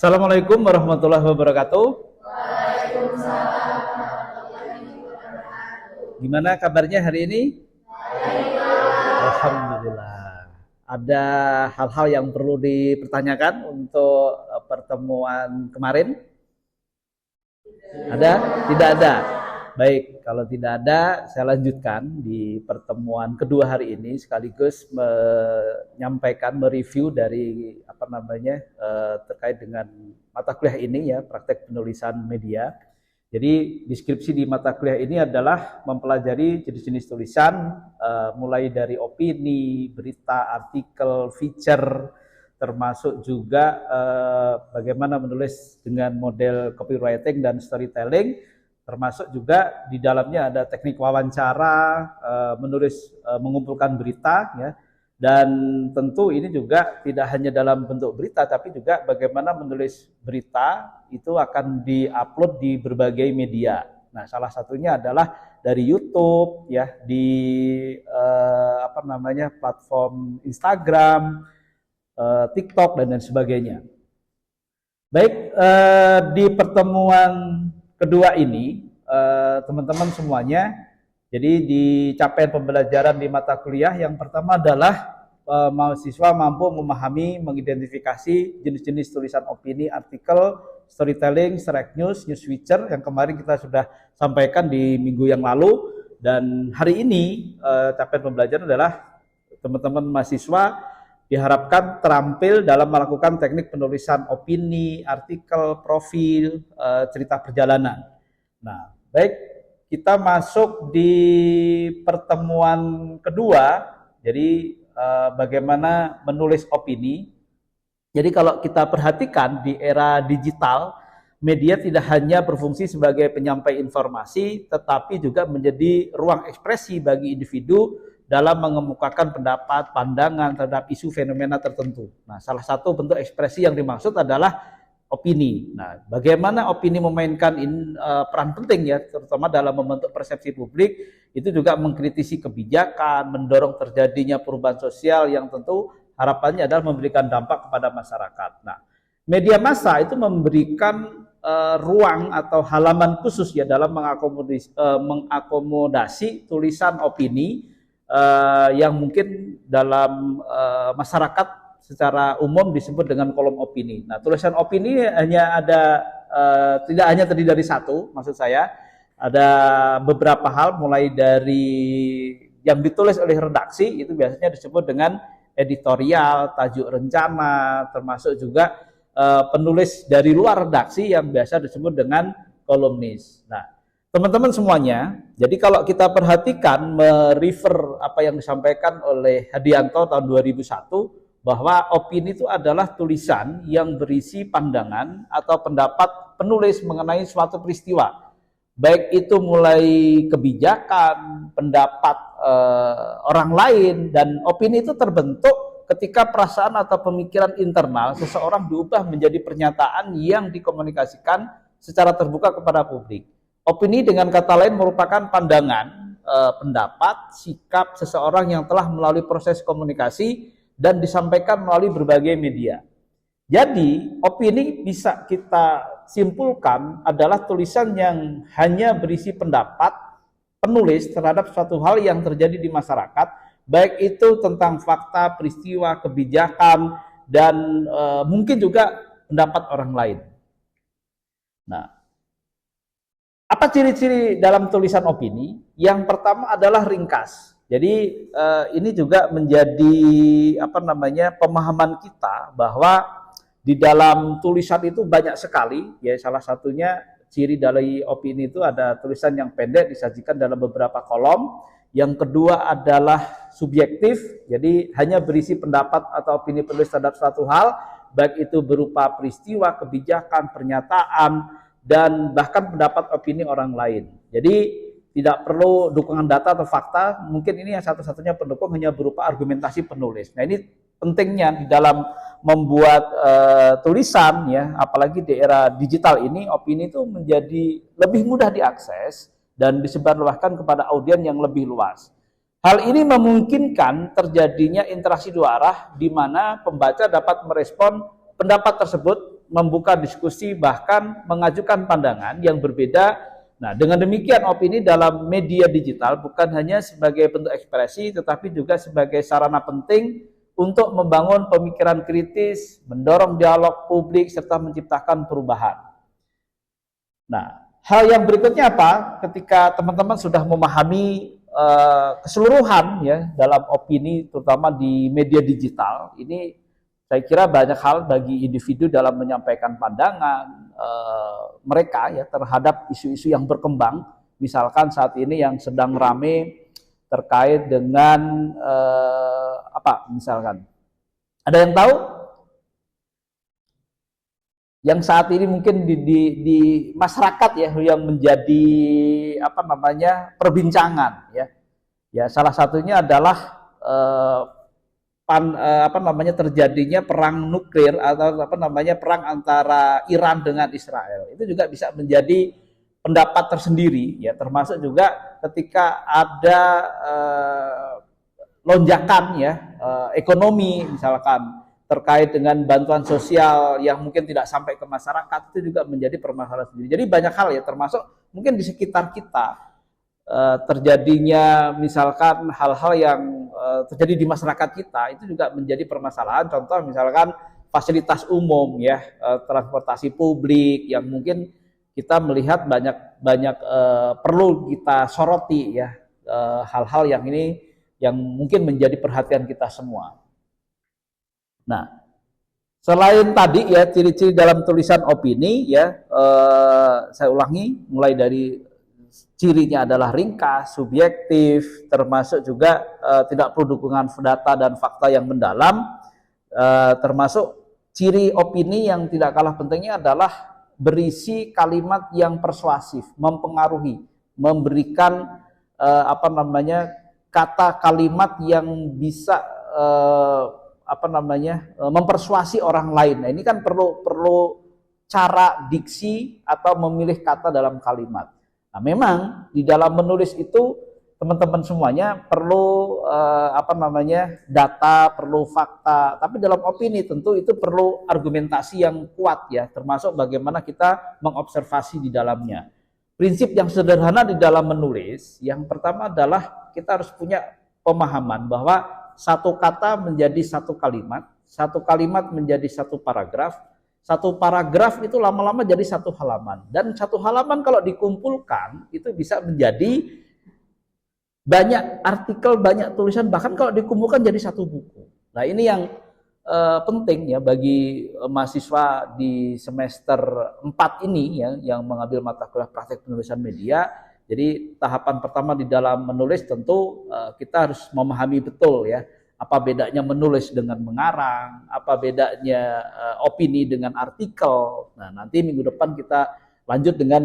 Assalamualaikum warahmatullahi wabarakatuh. Gimana kabarnya hari ini? Alhamdulillah. Ada hal-hal yang perlu dipertanyakan untuk pertemuan kemarin? Ada? Tidak ada. Baik, kalau tidak ada, saya lanjutkan di pertemuan kedua hari ini sekaligus menyampaikan, mereview dari terkait dengan mata kuliah ini ya, praktek penulisan media. Jadi deskripsi di mata kuliah ini adalah mempelajari jenis-jenis tulisan mulai dari opini, berita, artikel, feature, termasuk juga bagaimana menulis dengan model copywriting dan storytelling, termasuk juga di dalamnya ada teknik wawancara, menulis, mengumpulkan berita ya. Dan tentu ini juga tidak hanya dalam bentuk berita, tapi juga bagaimana menulis berita itu akan diupload di berbagai media. Nah, salah satunya adalah dari YouTube ya, di platform Instagram, TikTok dan sebagainya. Baik, di pertemuan kedua ini teman-teman semuanya, jadi di capaian pembelajaran di mata kuliah yang pertama adalah mahasiswa mampu memahami, mengidentifikasi jenis-jenis tulisan opini, artikel, storytelling, strike news, news feature yang kemarin kita sudah sampaikan di minggu yang lalu. Dan hari ini capaian pembelajaran adalah teman-teman mahasiswa diharapkan terampil dalam melakukan teknik penulisan opini, artikel, profil, cerita perjalanan. Nah, baik, kita masuk di pertemuan kedua. Jadi bagaimana menulis opini. Jadi kalau kita perhatikan di era digital, media tidak hanya berfungsi sebagai penyampai informasi, tetapi juga menjadi ruang ekspresi bagi individu dalam mengemukakan pendapat, pandangan terhadap isu fenomena tertentu. Nah, salah satu bentuk ekspresi yang dimaksud adalah opini. Nah, bagaimana opini memainkan peran penting ya, terutama dalam membentuk persepsi publik, itu juga mengkritisi kebijakan, mendorong terjadinya perubahan sosial yang tentu harapannya adalah memberikan dampak kepada masyarakat. Nah, media massa itu memberikan ruang atau halaman khusus ya dalam mengakomodasi tulisan opini yang mungkin dalam masyarakat secara umum disebut dengan kolom opini. Nah, tulisan opini tidak hanya terdiri dari satu, maksud saya ada beberapa hal, mulai dari yang ditulis oleh redaksi itu biasanya disebut dengan editorial, tajuk rencana, termasuk juga penulis dari luar redaksi yang biasa disebut dengan kolumnis. Nah, teman-teman semuanya, jadi kalau kita perhatikan, merefer apa yang disampaikan oleh Hadianto tahun 2001, bahwa opini itu adalah tulisan yang berisi pandangan atau pendapat penulis mengenai suatu peristiwa. Baik itu mulai kebijakan, pendapat orang lain, dan opini itu terbentuk ketika perasaan atau pemikiran internal seseorang diubah menjadi pernyataan yang dikomunikasikan secara terbuka kepada publik. Opini dengan kata lain merupakan pandangan, pendapat, sikap seseorang yang telah melalui proses komunikasi dan disampaikan melalui berbagai media. Jadi, opini bisa kita simpulkan adalah tulisan yang hanya berisi pendapat penulis terhadap suatu hal yang terjadi di masyarakat, baik itu tentang fakta, peristiwa, kebijakan, dan mungkin juga pendapat orang lain. Nah, apa ciri-ciri dalam tulisan opini? Yang pertama adalah ringkas. Jadi ini juga menjadi pemahaman kita bahwa di dalam tulisan itu banyak sekali ya, salah satunya ciri dari opini itu ada tulisan yang pendek disajikan dalam beberapa kolom. Yang kedua adalah subjektif, jadi hanya berisi pendapat atau opini penulis terhadap suatu hal, baik itu berupa peristiwa, kebijakan, pernyataan, dan bahkan pendapat opini orang lain. Jadi tidak perlu dukungan data atau fakta, mungkin ini yang satu-satunya pendukung hanya berupa argumentasi penulis. Nah, ini pentingnya di dalam membuat tulisan ya, apalagi di era digital ini, opini itu menjadi lebih mudah diakses dan disebarluaskan kepada audiens yang lebih luas. Hal ini memungkinkan terjadinya interaksi dua arah di mana pembaca dapat merespon pendapat tersebut membuka diskusi, bahkan mengajukan pandangan yang berbeda. Nah, dengan demikian opini dalam media digital bukan hanya sebagai bentuk ekspresi, tetapi juga sebagai sarana penting untuk membangun pemikiran kritis, mendorong dialog publik, serta menciptakan perubahan. Nah, hal yang berikutnya apa? Ketika teman-teman sudah memahami keseluruhan ya dalam opini, terutama di media digital, ini saya kira banyak hal bagi individu dalam menyampaikan pandangan mereka ya terhadap isu-isu yang berkembang. Misalkan saat ini yang sedang rame terkait dengan apa? Misalkan ada yang tahu? Yang saat ini mungkin di masyarakat ya yang menjadi apa namanya perbincangan ya. Ya salah satunya adalah apa namanya terjadinya perang nuklir atau apa namanya perang antara Iran dengan Israel. Itu juga bisa menjadi pendapat tersendiri ya, termasuk juga ketika ada lonjakan ya ekonomi misalkan terkait dengan bantuan sosial yang mungkin tidak sampai ke masyarakat, itu juga menjadi permasalahan sendiri. Jadi banyak hal ya, termasuk mungkin di sekitar kita terjadinya misalkan hal-hal yang terjadi di masyarakat kita, itu juga menjadi permasalahan. Contoh misalkan fasilitas umum ya, transportasi publik yang mungkin kita melihat banyak perlu kita soroti ya, hal-hal yang ini yang mungkin menjadi perhatian kita semua. Nah, selain tadi ya ciri-ciri dalam tulisan opini ya, saya ulangi, mulai dari cirinya adalah ringkas, subjektif, termasuk juga tidak perlu dukungan data dan fakta yang mendalam, termasuk ciri opini yang tidak kalah pentingnya adalah berisi kalimat yang persuasif, mempengaruhi, memberikan apa namanya kata kalimat yang bisa apa namanya mempersuasi orang lain. Nah, ini kan perlu cara diksi atau memilih kata dalam kalimat. Nah, memang di dalam menulis itu teman-teman semuanya perlu apa namanya data, perlu fakta. Tapi dalam opini tentu itu perlu argumentasi yang kuat ya, termasuk bagaimana kita mengobservasi di dalamnya. Prinsip yang sederhana di dalam menulis, yang pertama adalah kita harus punya pemahaman bahwa satu kata menjadi satu kalimat menjadi satu paragraf itu lama-lama jadi satu halaman. Dan satu halaman kalau dikumpulkan itu bisa menjadi banyak artikel, banyak tulisan, bahkan kalau dikumpulkan jadi satu buku. Nah, ini yang penting ya bagi mahasiswa di semester 4 ini ya, yang mengambil mata kuliah praktek penulisan media. Jadi tahapan pertama di dalam menulis tentu kita harus memahami betul ya, apa bedanya menulis dengan mengarang, apa bedanya opini dengan artikel. Nah, nanti minggu depan kita lanjut dengan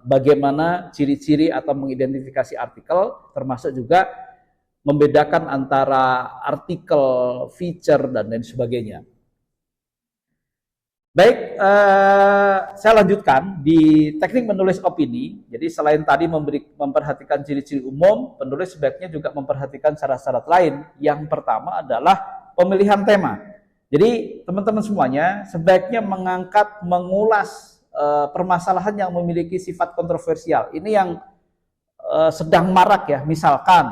bagaimana ciri-ciri atau mengidentifikasi artikel, termasuk juga membedakan antara artikel, feature, dan lain sebagainya. Baik, saya lanjutkan di teknik menulis opini. Jadi selain tadi memperhatikan ciri-ciri umum, penulis sebaiknya juga memperhatikan syarat-syarat lain. Yang pertama adalah pemilihan tema. Jadi teman-teman semuanya sebaiknya mengulas permasalahan yang memiliki sifat kontroversial. Ini yang sedang marak ya, misalkan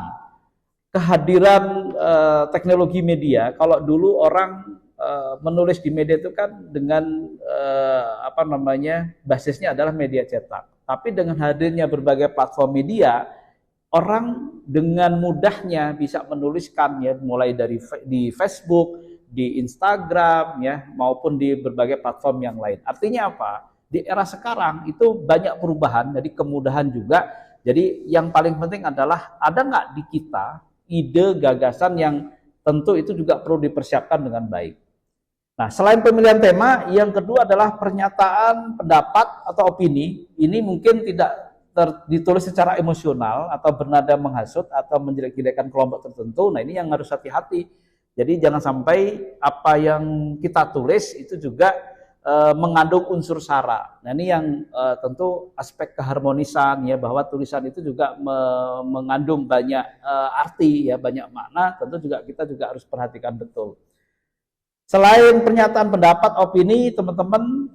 kehadiran teknologi media. Kalau dulu orang menulis di media itu kan dengan apa namanya basisnya adalah media cetak. Tapi dengan hadirnya berbagai platform media, orang dengan mudahnya bisa menuliskan ya, mulai dari di Facebook, di Instagram ya, maupun di berbagai platform yang lain. Artinya apa? Di era sekarang itu banyak perubahan, jadi kemudahan juga. Jadi yang paling penting adalah ada nggak di kita ide, gagasan yang tentu itu juga perlu dipersiapkan dengan baik. Nah, selain pemilihan tema, yang kedua adalah pernyataan pendapat atau opini. Ini mungkin tidak ditulis secara emosional atau bernada menghasut atau menjelek-jelekan kelompok tertentu. Nah, ini yang harus hati-hati. Jadi jangan sampai apa yang kita tulis itu juga mengandung unsur sara. Nah, ini yang tentu aspek keharmonisan ya, bahwa tulisan itu juga mengandung banyak arti ya, banyak makna. Tentu juga kita juga harus perhatikan betul. Selain pernyataan pendapat, opini, teman-teman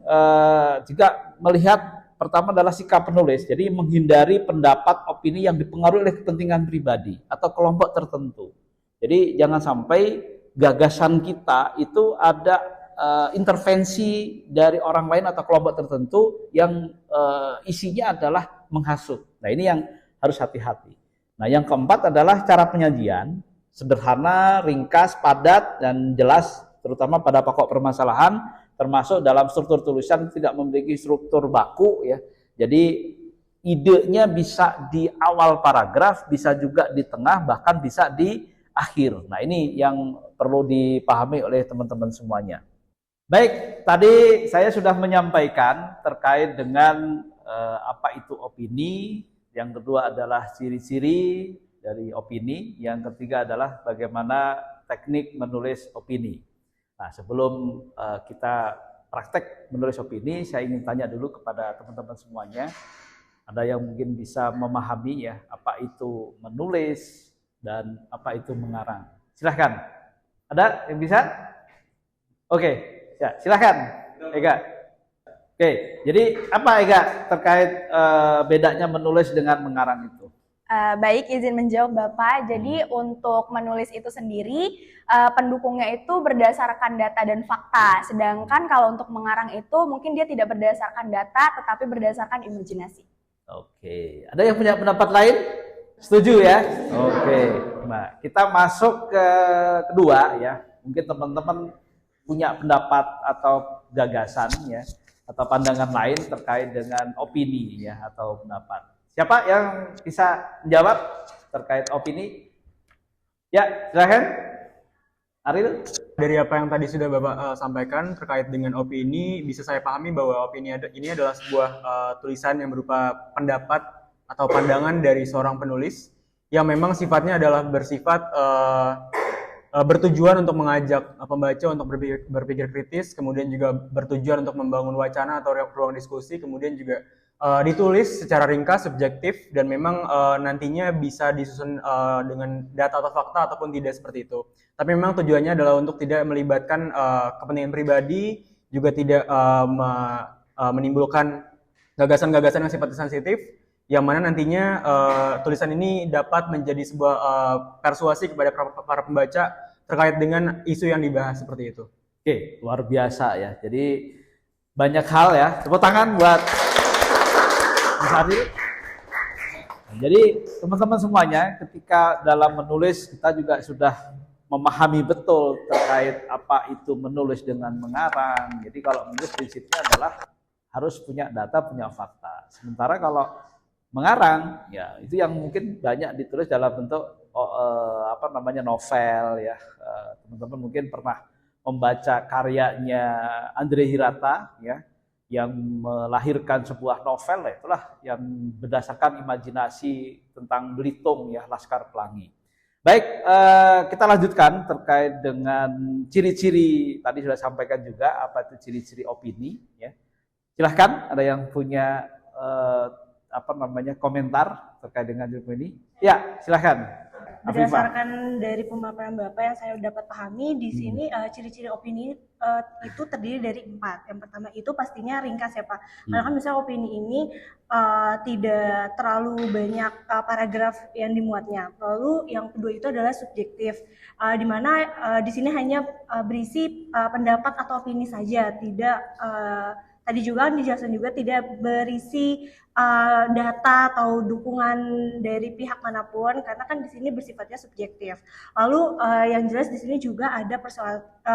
juga melihat pertama adalah sikap penulis. Jadi menghindari pendapat, opini yang dipengaruhi oleh kepentingan pribadi atau kelompok tertentu. Jadi jangan sampai gagasan kita itu ada intervensi dari orang lain atau kelompok tertentu yang isinya adalah menghasut. Nah ini yang harus hati-hati. Nah yang keempat adalah cara penyajian, sederhana, ringkas, padat, dan jelas, terutama pada pokok permasalahan, termasuk dalam struktur tulisan tidak memiliki struktur baku ya. Jadi idenya bisa di awal paragraf, bisa juga di tengah, bahkan bisa di akhir. Nah ini yang perlu dipahami oleh teman-teman semuanya. Baik, tadi saya sudah menyampaikan terkait dengan apa itu opini, yang kedua adalah ciri-ciri dari opini, yang ketiga adalah bagaimana teknik menulis opini. Nah, sebelum kita praktek menulis opini, saya ingin tanya dulu kepada teman-teman semuanya. Ada yang mungkin bisa memahami ya, apa itu menulis dan apa itu mengarang. Silahkan. Ada yang bisa? Oke, ya silahkan. Ega. Oke, jadi apa Ega terkait bedanya menulis dengan mengarang itu? Baik, izin menjawab Bapak. Jadi untuk menulis itu sendiri, pendukungnya itu berdasarkan data dan fakta. Sedangkan kalau untuk mengarang itu mungkin dia tidak berdasarkan data, tetapi berdasarkan imajinasi. Oke, ada yang punya pendapat lain? Setuju ya? Oke, nah kita masuk ke kedua ya. Mungkin teman-teman punya pendapat atau gagasan ya, atau pandangan lain terkait dengan opini ya, atau pendapat. Siapa yang bisa menjawab terkait opini? Ya, silakan. Ariel. Dari apa yang tadi sudah Bapak sampaikan terkait dengan opini, bisa saya pahami bahwa opini ini adalah sebuah tulisan yang berupa pendapat atau pandangan dari seorang penulis yang memang sifatnya adalah bersifat bertujuan untuk mengajak pembaca untuk berpikir kritis, kemudian juga bertujuan untuk membangun wacana atau ruang diskusi, kemudian juga ditulis secara ringkas, subjektif, dan memang nantinya bisa disusun dengan data atau fakta ataupun tidak seperti itu. Tapi memang tujuannya adalah untuk tidak melibatkan kepentingan pribadi, juga tidak menimbulkan gagasan-gagasan yang sifatnya sensitif, yang mana nantinya tulisan ini dapat menjadi sebuah persuasi kepada para pembaca terkait dengan isu yang dibahas seperti itu. Oke, luar biasa ya. Jadi banyak hal ya. Tepuk tangan buat Mas Ariel. Jadi teman-teman semuanya, ketika dalam menulis kita juga sudah memahami betul terkait apa itu menulis dengan mengarang. Jadi kalau menulis prinsipnya adalah harus punya data, punya fakta. Sementara kalau mengarang, ya itu yang mungkin banyak ditulis dalam bentuk novel ya. Teman-teman mungkin pernah membaca karyanya Andre Hirata ya, yang melahirkan sebuah novel, itulah yang berdasarkan imajinasi tentang Belitung ya, Laskar Pelangi. Baik, kita lanjutkan terkait dengan ciri-ciri, tadi sudah sampaikan juga apa itu ciri-ciri opini ya. Silahkan, ada yang punya komentar terkait dengan ciri ini? Ya, silahkan. Berdasarkan dari pemaparan Bapak yang saya dapat pahami di sini, ciri-ciri opini itu terdiri dari 4. Yang pertama itu pastinya ringkas ya Pak. Karena kan misalnya opini ini tidak terlalu banyak paragraf yang dimuatnya. Lalu yang kedua itu adalah subjektif, di mana di sini hanya berisi pendapat atau opini saja, tidak tadi juga dijelaskan juga tidak berisi data atau dukungan dari pihak manapun, karena kan di sini bersifatnya subjektif. Lalu yang jelas di sini juga ada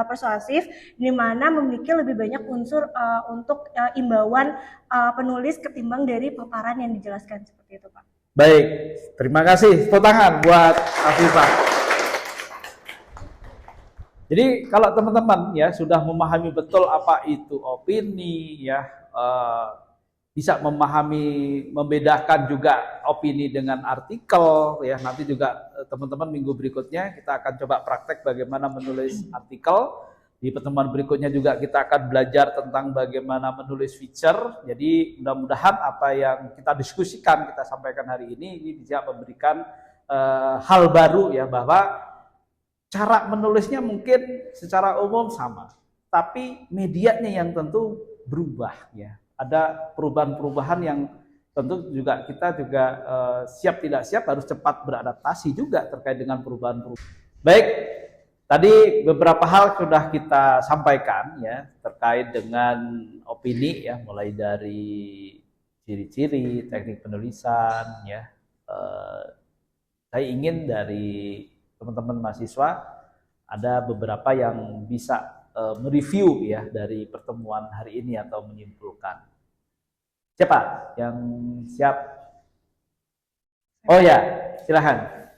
persuasif, di mana memiliki lebih banyak unsur untuk imbauan penulis ketimbang dari paparan yang dijelaskan seperti itu Pak. Baik, terima kasih. Tepuk tangan buat Afifah. Jadi kalau teman-teman ya sudah memahami betul apa itu opini ya, bisa memahami, membedakan juga opini dengan artikel ya. Nanti juga teman-teman minggu berikutnya kita akan coba praktek bagaimana menulis artikel. Di pertemuan berikutnya juga kita akan belajar tentang bagaimana menulis feature. Jadi mudah-mudahan apa yang kita diskusikan, kita sampaikan hari ini bisa memberikan hal baru ya, bahwa cara menulisnya mungkin secara umum sama, tapi medianya yang tentu berubah ya. Ada perubahan-perubahan yang tentu juga kita juga siap tidak siap harus cepat beradaptasi juga terkait dengan perubahan-perubahan. Baik, tadi beberapa hal sudah kita sampaikan ya terkait dengan opini ya, mulai dari ciri-ciri, teknik penulisan ya. Saya ingin dari teman-teman mahasiswa ada beberapa yang bisa mereview ya dari pertemuan hari ini atau menyimpulkan. Siapa yang siap? Oh ya, silahkan.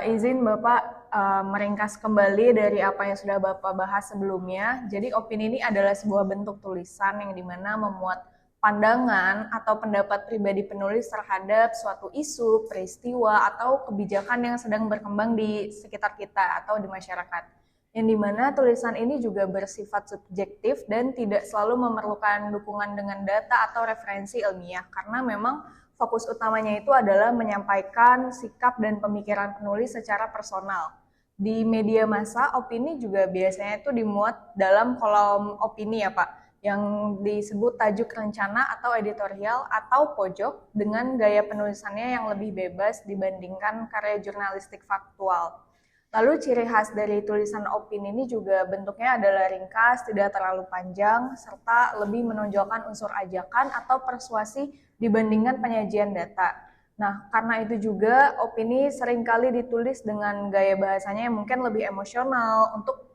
Izin Bapak meringkas kembali dari apa yang sudah Bapak bahas sebelumnya. Jadi opini ini adalah sebuah bentuk tulisan yang dimana memuat pandangan atau pendapat pribadi penulis terhadap suatu isu, peristiwa, atau kebijakan yang sedang berkembang di sekitar kita atau di masyarakat. Yang dimana tulisan ini juga bersifat subjektif dan tidak selalu memerlukan dukungan dengan data atau referensi ilmiah, karena memang fokus utamanya itu adalah menyampaikan sikap dan pemikiran penulis secara personal. Di media massa, opini juga biasanya itu dimuat dalam kolom opini ya Pak, yang disebut tajuk rencana atau editorial atau pojok dengan gaya penulisannya yang lebih bebas dibandingkan karya jurnalistik faktual. Lalu ciri khas dari tulisan opini ini juga bentuknya adalah ringkas, tidak terlalu panjang, serta lebih menonjolkan unsur ajakan atau persuasi dibandingkan penyajian data. Nah, karena itu juga opini seringkali ditulis dengan gaya bahasanya yang mungkin lebih emosional untuk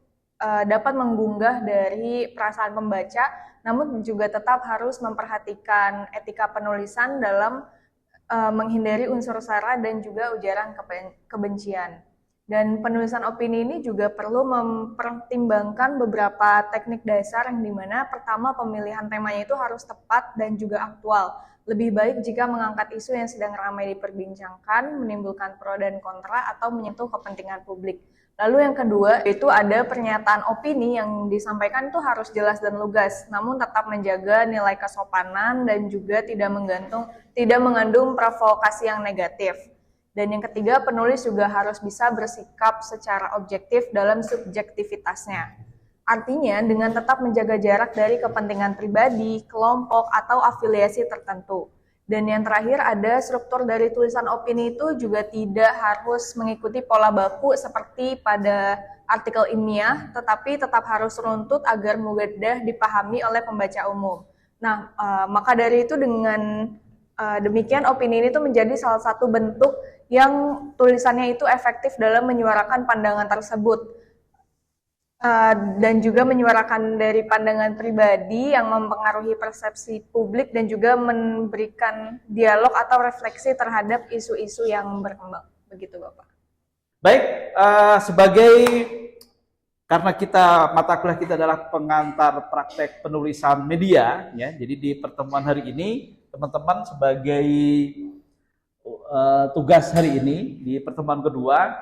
dapat menggugah dari perasaan pembaca, namun juga tetap harus memperhatikan etika penulisan dalam menghindari unsur sara dan juga ujaran kebencian. Dan penulisan opini ini juga perlu mempertimbangkan beberapa teknik dasar yang dimana pertama pemilihan temanya itu harus tepat dan juga aktual. Lebih baik jika mengangkat isu yang sedang ramai diperbincangkan, menimbulkan pro dan kontra, atau menyentuh kepentingan publik. Lalu yang kedua, itu ada pernyataan opini yang disampaikan itu harus jelas dan lugas, namun tetap menjaga nilai kesopanan dan juga tidak mengandung provokasi yang negatif. Dan yang ketiga, penulis juga harus bisa bersikap secara objektif dalam subjektivitasnya. Artinya, dengan tetap menjaga jarak dari kepentingan pribadi, kelompok, atau afiliasi tertentu. Dan yang terakhir, ada struktur dari tulisan opini itu juga tidak harus mengikuti pola baku seperti pada artikel ilmiah, tetapi tetap harus runtut agar mudah dipahami oleh pembaca umum. Nah, maka dari itu dengan demikian opini ini tuh menjadi salah satu bentuk yang tulisannya itu efektif dalam menyuarakan pandangan tersebut dan juga menyuarakan dari pandangan pribadi yang mempengaruhi persepsi publik dan juga memberikan dialog atau refleksi terhadap isu-isu yang berkembang. Begitu Bapak. Baik, karena mata kuliah kita adalah pengantar praktek penulisan media, ya. Jadi di pertemuan hari ini teman-teman sebagai tugas hari ini di pertemuan kedua,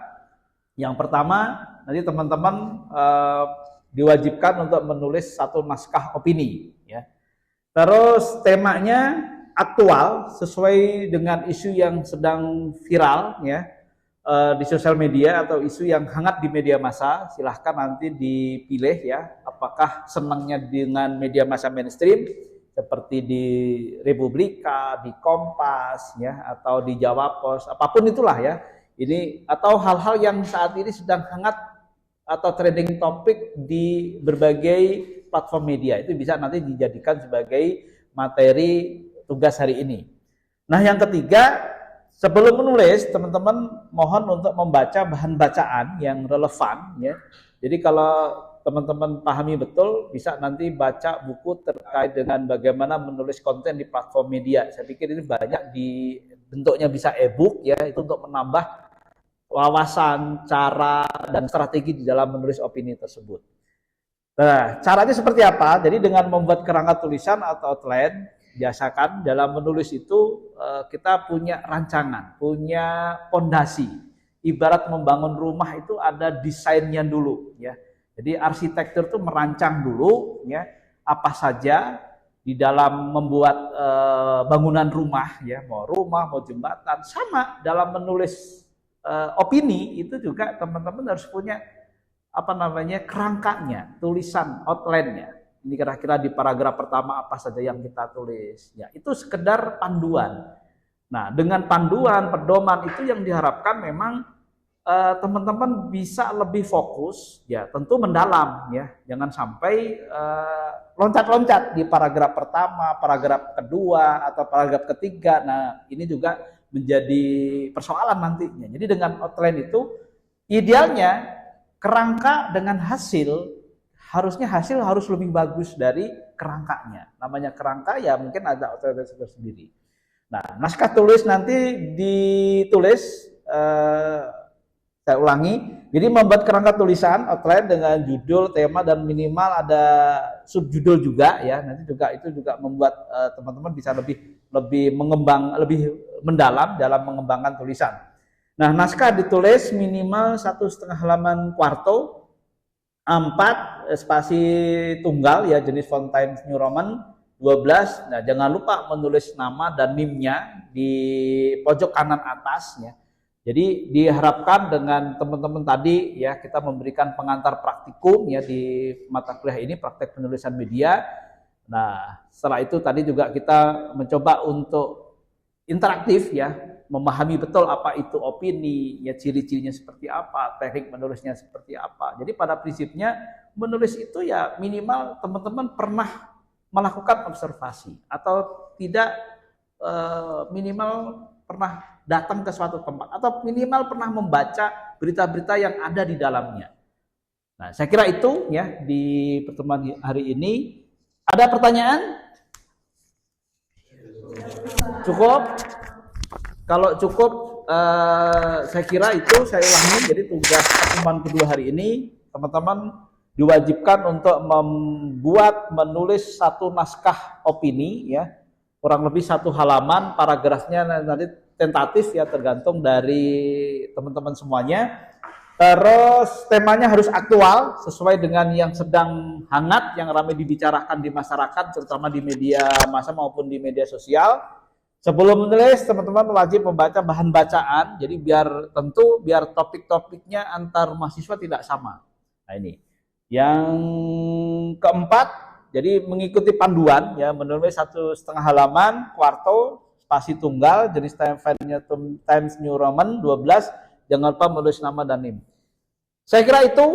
yang pertama nanti teman-teman diwajibkan untuk menulis satu naskah opini, ya. Terus temanya aktual sesuai dengan isu yang sedang viral, ya, di sosial media atau isu yang hangat di media massa. Silahkan nanti dipilih ya, apakah senangnya dengan media massa mainstream seperti di Republika, di Kompas, ya, atau di Jawa Pos, apapun itulah ya. Ini atau hal-hal yang saat ini sedang hangat atau trending topik di berbagai platform media, itu bisa nanti dijadikan sebagai materi tugas hari ini. Nah, yang ketiga, sebelum menulis, teman-teman mohon untuk membaca bahan bacaan yang relevan, ya. Jadi kalau teman-teman pahami betul, bisa nanti baca buku terkait dengan bagaimana menulis konten di platform media. Saya pikir ini banyak bentuknya bisa e-book, ya, itu untuk menambah wawasan, cara, dan strategi di dalam menulis opini tersebut. Nah, caranya seperti apa? Jadi dengan membuat kerangka tulisan atau outline, biasakan dalam menulis itu kita punya rancangan, punya pondasi. Ibarat membangun rumah itu ada desainnya dulu, ya. Jadi arsitektur itu merancang dulu, ya, apa saja di dalam membuat bangunan rumah, ya, mau rumah, mau jembatan, sama dalam menulis opini itu juga teman-teman harus punya apa namanya kerangkanya, tulisan outline-nya. Ini kira-kira di paragraf pertama apa saja yang kita tulis. Ya, itu sekedar panduan. Nah, dengan panduan, pedoman itu yang diharapkan memang teman-teman bisa lebih fokus, ya tentu mendalam, ya jangan sampai loncat-loncat di paragraf pertama, paragraf kedua atau paragraf ketiga. Nah, ini juga menjadi persoalan nantinya. Jadi dengan outline itu idealnya kerangka dengan harusnya hasil harus lebih bagus dari kerangkanya. Namanya kerangka ya mungkin ada outline tersendiri. Nah, naskah tulis nanti ditulis saya ulangi, jadi membuat kerangka tulisan outline dengan judul, tema, dan minimal ada subjudul juga ya. Nanti juga itu juga membuat teman-teman bisa lebih mendalam dalam mengembangkan tulisan. Nah, naskah ditulis minimal 1,5 halaman quarto, 4 spasi tunggal ya jenis font Times New Roman, 12. Nah, jangan lupa menulis nama dan NIM-nya di pojok kanan atasnya. Jadi diharapkan dengan teman-teman tadi ya kita memberikan pengantar praktikum ya di mata kuliah ini praktek penulisan media. Nah, setelah itu tadi juga kita mencoba untuk interaktif ya, memahami betul apa itu opini, ya ciri-cirinya seperti apa, teknik menulisnya seperti apa. Jadi pada prinsipnya menulis itu ya minimal teman-teman pernah melakukan observasi atau tidak minimal pernah datang ke suatu tempat atau minimal pernah membaca berita-berita yang ada di dalamnya. Nah, saya kira itu ya di pertemuan hari ini. Ada pertanyaan? Cukup? Kalau cukup, saya kira itu saya ulangi. Jadi tugas pertemuan kedua hari ini, teman-teman diwajibkan untuk menulis satu naskah opini ya, kurang lebih 1 halaman, paragrafnya nanti tentatif ya tergantung dari teman-teman semuanya. Terus temanya harus aktual sesuai dengan yang sedang hangat, yang ramai dibicarakan di masyarakat, terutama di media massa maupun di media sosial. Sebelum menulis, teman-teman wajib membaca bahan bacaan, jadi biar topik-topiknya antar mahasiswa tidak sama. Nah ini. Yang keempat, jadi mengikuti panduan, ya menulis 1,5 halaman, quarto, spasi tunggal, jenis Times New Roman, 12, jangan lupa menulis nama dan NIM. Saya kira itu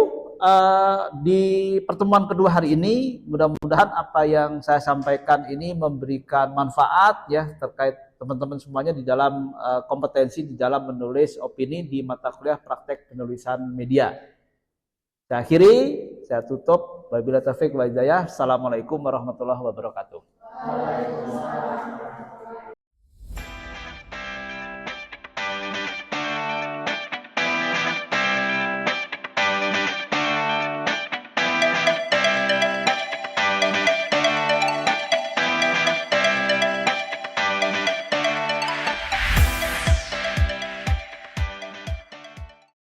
di pertemuan kedua hari ini, mudah-mudahan apa yang saya sampaikan ini memberikan manfaat ya terkait teman-teman semuanya di dalam kompetensi di dalam menulis opini di mata kuliah praktek penulisan media. Saya akhiri, saya tutup. Wabillahi taufiq wal hidayah. Assalamualaikum warahmatullahi wabarakatuh. Waalaikumsalam.